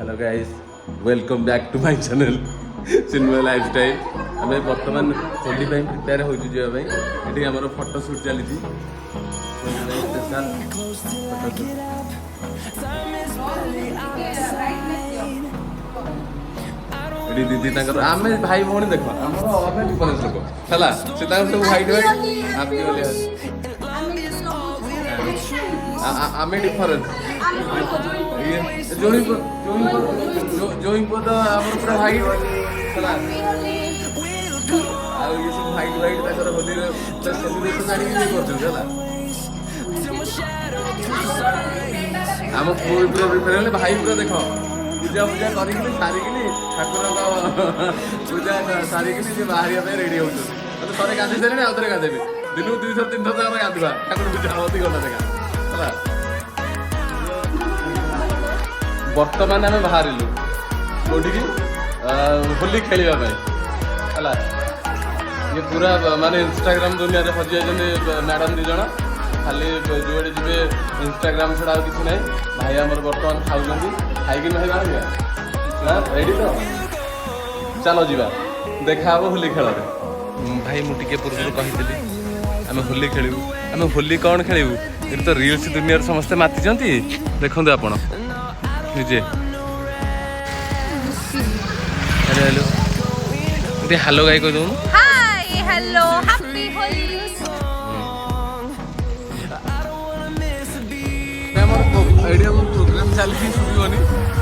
hello guys welcome back to my channel Chinmay lifestyle आम बर्तमान Holi prepare हो ये आम फोटो शूट चली दीदी आम भाई भौणी देख आम डिफरेन्स लोक है से सब व्हाइट आम डिफरेन्स जोई तो आम पूरा व्हाइट है ये सब व्हाइट व्हाइट होली सेलिब्रेशन आगे आम पूरा प्रिपेयर भाई पूरा देख पूजा पूजा कर सारिकी ठाकुर पूजा सारिकी बाहर रेडी हो थे गाधे सारे आउ थे गाधेबी दिन को 200-300 जगह गाधवा ठाकुर पूजा होती गला देखा है बर्तमान आम बाहर कौटी होली खेलने है ये पूरा माने इंस्टाग्राम दुनिया में हजि जाइए मैडम दी जन खाली जुआड़े जी इंस्टाग्राम छड़ा किसी ना भाई आम बर्तमान खाऊँ खाई भाई बाहर रेडी तो चलो जी देखा हम होली खेल भाई मुझे पूर्व कही आम होली खेलू आम होली कौन खेलू ये तो रिल्स दुनिया समस्ते माति देखते आप निजे हेलो हेलो हेलो गाई कह दूँ hi hello happy Holi idea programme चलती शुरू